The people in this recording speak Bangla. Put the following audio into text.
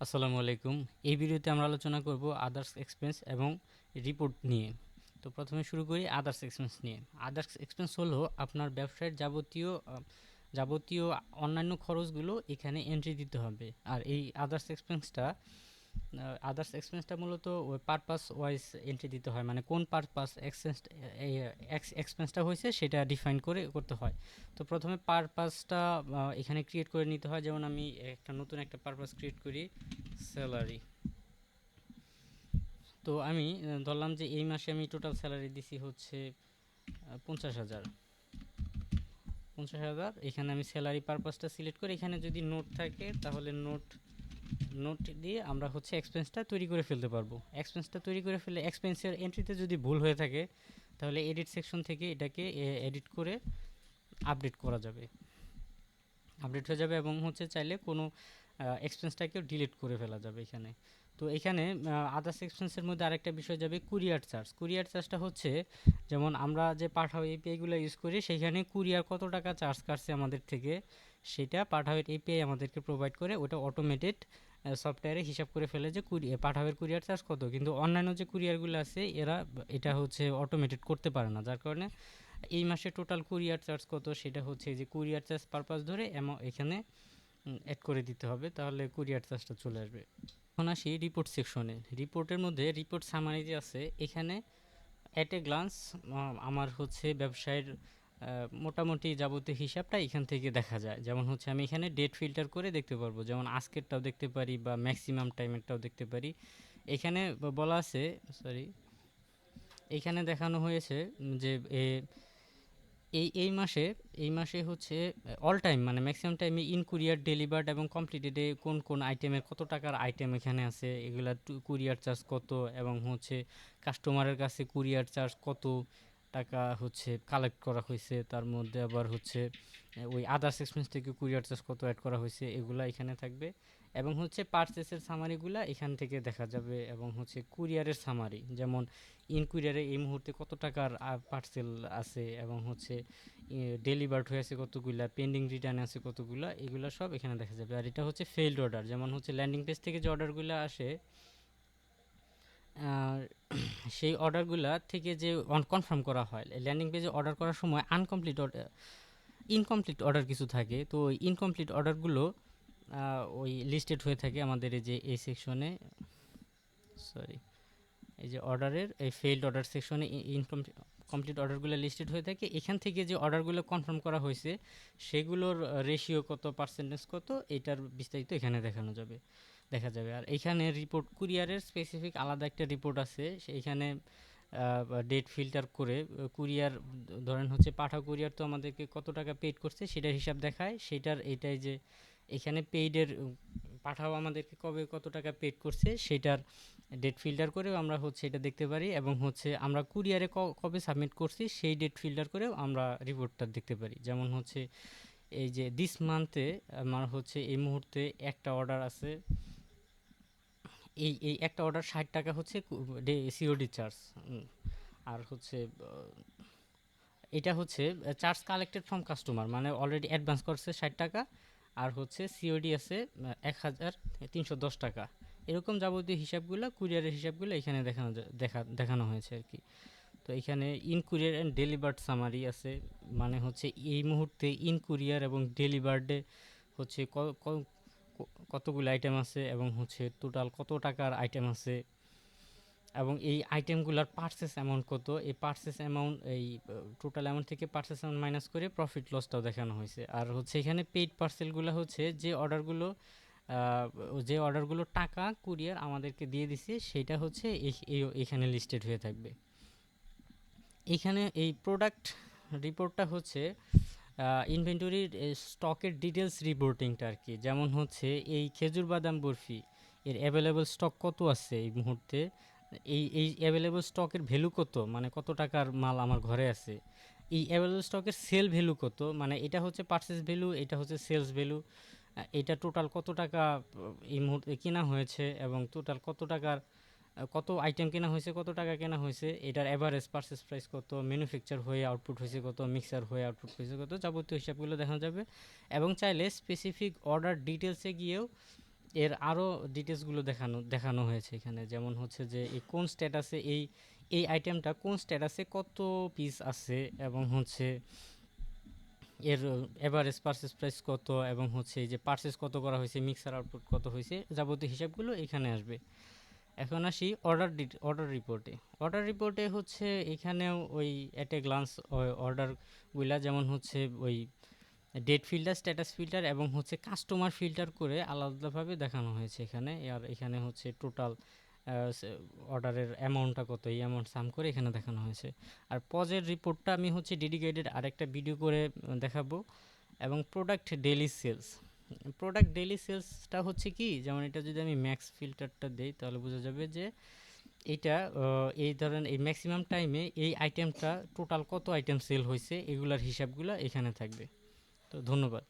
আসসালামু আলাইকুম। এই ভিডিওতে আমরা আলোচনা করব আদার্স এক্সপেন্স এবং রিপোর্ট নিয়ে। তো প্রথমে শুরু করি আদার্স এক্সপেন্স নিয়ে। আদার্স এক্সপেন্স হলো আপনার ব্যবসায়ের যাবতীয় অন্যান্য খরচগুলো এখানে এন্ট্রি দিতে হবে। আর এই আদার্স এক্সপেন্সটা মূলত ওই পারপাস ওয়াইজ এন্ট্রি দিতে হয়, মানে কোন পারপাস এক্সপেন্সটা হয়েছে সেটা ডিফাইন করে করতে হয়। তো প্রথমে পারপাসটা এখানে ক্রিয়েট করে নিতে হয়। যেমন আমি নতুন একটা পারপাস ক্রিয়েট করি, স্যালারি। তো আমি ধরলাম যে এই মাসে আমি টোটাল স্যালারি দিছি হচ্ছে 50,000। 50,000 এখানে আমি স্যালারি পারপাসটা সিলেক্ট করে এখানে যদি নোট থাকে তাহলে নোট নোট দিয়ে আমরা হচ্ছে এক্সপেন্সটা তৈরি করে ফেলতে পারবো। এক্সপেন্সটা তৈরি করে ফেলে এক্সপেন্সের এন্ট্রিতে যদি ভুল হয়ে থাকে তাহলে এডিট সেকশন থেকে এটাকে এডিট করে আপডেট করা যাবে, আপডেট হয়ে যাবে এবং হচ্ছে চাইলে কোনো এক্সপেন্সটাকেও ডিলিট করে ফেলা যাবে এখানে। তো এখানে আদার্স এক্সপেন্সের মধ্যে আরেকটা বিষয় যাবে কুরিয়ার চার্জ। কুরিয়ার চার্জটা হচ্ছে যেমন আমরা যে পাঠাও এপিআইগুলো ইউজ করি সেইখানে কুরিয়ার কত টাকা চার্জ কাটছে আমাদের থেকে, সেটা পাঠাওয়ের এপিআই আমাদেরকে প্রোভাইড করে, ওটা অটোমেটেড সফটওয়্যারে হিসাব করে ফেলে যে পাঠাওয়ের কুরিয়ার চার্জ কত। কিন্তু অন্যান্য যে কুরিয়ারগুলো আছে এরা এটা হচ্ছে অটোমেটেড করতে পারে না, যার কারণে এই মাসে টোটাল কুরিয়ার চার্জ কত সেটা হচ্ছে যে কুরিয়ার চার্জ পারপাস ধরে এখানে অ্যাড করে দিতে হবে, তাহলে কুরিয়ার চার্জটা চলে আসবে। এখন আসি রিপোর্ট সেকশনে। রিপোর্টের মধ্যে রিপোর্ট সামারি যে আছে এখানে অ্যাট এ গ্লান্স আমার হচ্ছে ব্যবসায়ের মোটামুটি যাবতীয় হিসাবটা এখান থেকে দেখা যায়। যেমন হচ্ছে আমি এখানে ডেট ফিল্টার করে দেখতে পারবো, যেমন আজকেরটাও দেখতে পারি বা ম্যাক্সিমাম টাইমেরটাও দেখতে পারি। এখানে বলা আছে, সরি, এখানে দেখানো হয়েছে যে এই মাসে হচ্ছে অল টাইম মানে ম্যাক্সিমাম টাইমে ইন কুরিয়ার ডেলিভার্ড এবং কমপ্লিটেডে কোন কোন আইটেমের কত টাকার আইটেম এখানে আছে, এগুলা কুরিয়ার চার্জ কত, এবং হচ্ছে কাস্টমারের কাছে কুরিয়ার চার্জ কত টাকা হচ্ছে কালেক্ট করা হয়েছে, তার মধ্যে আবার হচ্ছে ওই আদার্স এক্সপেন্স থেকে কুরিয়ার চার্জ কত অ্যাড করা হয়েছে এগুলা এখানে থাকবে। এবং হচ্ছে পারচেসের সামারিগুলা এখান থেকে দেখা যাবে, এবং হচ্ছে কুরিয়ারের সামারি, যেমন ইন কুরিয়ারে এই মুহূর্তে কত টাকার পার্সেল আছে, এবং হচ্ছে ডেলিভার্ড হয়েছে কতগুলা, পেন্ডিং রিটার্ন আছে কতগুলা, এগুলা সব এখানে দেখা যাবে। আর এটা হচ্ছে ফেইল্ড অর্ডার, যেমন হচ্ছে ল্যান্ডিং পেজ থেকে যে অর্ডারগুলো আসে সেই অর্ডারগুলা থেকে যে কনফার্ম করা হয় ল্যান্ডিং পেজে অর্ডার করার সময় ইনকমপ্লিট অর্ডার কিছু থাকে, তো ওই ইনকমপ্লিট অর্ডারগুলো ওই লিস্টেড হয়ে থাকে আমাদের এই যে এই সেকশনে, সরি, এই যে অর্ডারের এই ফেইল্ড অর্ডার সেকশনে কমপ্লিট অর্ডারগুলো লিস্টেড হয়ে থাকে। এখান থেকে যে অর্ডারগুলো কনফার্ম করা হয়েছে সেগুলোর রেশিও কত, পার্সেন্টেজ কত, এটার বিস্তারিত এখানে দেখা যাবে। আর এখানে রিপোর্ট কুরিয়ারের স্পেসিফিক আলাদা একটা রিপোর্ট আছে, সেইখানে ডেট ফিল্টার করে কুরিয়ার, ধরেন হচ্ছে পাঠাও কুরিয়ার তো আমাদেরকে কত টাকা পেইড করছে সেটার হিসাব দেখায়, সেটার এটাই যে এখানে পেইডের পাঠাও আমাদেরকে কবে কত টাকা পেইড করছে সেটার ডেট ফিল্টার করেও আমরা হচ্ছে এটা দেখতে পারি, এবং হচ্ছে আমরা কুরিয়ারে কবে সাবমিট করছি সেই ডেট ফিল্টার করেও আমরা রিপোর্টটা দেখতে পারি। যেমন হচ্ছে এই যে দিস মান্থে আমার হচ্ছে এই মুহূর্তে একটা অর্ডার আছে, এই একটা অর্ডার 60 টাকা হচ্ছে সিওডি চার্জ। আর হচ্ছে এটা হচ্ছে চার্জ কালেক্টেড ফ্রম কাস্টমার, মানে অলরেডি অ্যাডভান্স করছে 60 টাকা, আর হচ্ছে সিওডি আছে 1,310 টাকা। এরকম যাবতীয় হিসাবগুলো, কুরিয়ারের হিসাবগুলো এখানে দেখানো হয়েছে আর কি। তো এখানে in courier and delivered summary আছে, মানে হচ্ছে এই মুহূর্তে ইন কুরিয়ার এবং ডেলিভার্ডে হচ্ছে কতগুলো আইটেম আছে, এবং হচ্ছে টোটাল কত টাকার আইটেম আছে, এবং এই আইটেমগুলোর পার্সেস অ্যামাউন্ট কত, এই পার্সেস অ্যামাউন্ট এই টোটাল অ্যামাউন্ট থেকে পার্সেস অ্যামাউন্ট মাইনাস করে প্রফিট লসটাও দেখানো হয়েছে। আর হচ্ছে এখানে পেইড পার্সেলগুলো হচ্ছে যে অর্ডারগুলো টাকা কুরিয়ার আমাদেরকে দিয়ে দিছে সেটা হচ্ছে এখানে লিস্টেড হয়ে থাকবে। এখানে এই প্রোডাক্ট রিপোর্টটা হচ্ছে ইনভেন্টরির স্টকের ডিটেলস রিপোর্টিংটা আর কি। যেমন হচ্ছে এই খেজুর বাদাম বরফি এর অ্যাভেলেবল স্টক কত আছে এই মুহূর্তে, এই অ্যাভেলেবল স্টকের ভ্যালু কত, মানে কত টাকার মাল আমার ঘরে আছে, এই অ্যাভেলেবল স্টকের সেল ভ্যালু কত, মানে এটা হচ্ছে পারচেস ভ্যালু, এটা হচ্ছে সেলস ভ্যালু, এটা টোটাল কত টাকা এই মুহূর্তে কেনা হয়েছে, এবং টোটাল কত টাকার কত আইটেম কেনা হয়েছে, কত টাকা কেনা হয়েছে, এটার অ্যাভারেজ পারচেস প্রাইস কত, ম্যানুফ্যাকচার হয়ে আউটপুট হয়েছে কত, মিক্সার হয়ে আউটপুট হয়েছে কত, যাবতীয় হিসাবগুলো দেখানো যাবে। এবং চাইলে স্পেসিফিক অর্ডার ডিটেলসে গিয়েও এর আরও ডিটেলসগুলো দেখানো হয়েছে এখানে, যেমন হচ্ছে যে এই কোন স্ট্যাটাসে এই আইটেমটা কোন স্ট্যাটাসে কত পিস আছে, এবং হচ্ছে এর এভারেজ পারচেস প্রাইস কত, এবং হচ্ছে এই যে পারচেস কত করা হয়েছে, মিক্সার আউটপুট কত হয়েছে, যাবতীয় হিসাবগুলো এখানে আসবে। এখন আসি অর্ডার রিপোর্টে। অর্ডার রিপোর্টে হচ্ছে এখানেও ওই অ্যাট এ গ্লান্স অর্ডারগুলা, যেমন হচ্ছে ওই ডেট ফিল্টার, স্ট্যাটাস ফিল্টার এবং হচ্ছে কাস্টমার ফিল্টার করে আলাদাভাবে দেখানো হয়েছে এখানে। আর এখানে হচ্ছে টোটাল অর্ডারের অ্যামাউন্টটা কত, এই অ্যামাউন্ট সাম করে এখানে দেখানো হয়েছে। আর পজের রিপোর্টটা আমি হচ্ছে ডেডিকেটেড আরেকটা ভিডিও করে দেখাবো। এবং প্রোডাক্ট ডেইলি সেলসটা হচ্ছে কি, যেমন এটা যদি আমি ম্যাক্স ফিল্টারটা দেই তাহলে বোঝা যাবে যে এইটা এই ধরেন এই ম্যাক্সিমাম টাইমে এই আইটেমটা টোটাল কত আইটেম সেল হয়েছে এগুলার হিসাবগুলো এখানে থাকবে। তো ধন্যবাদ।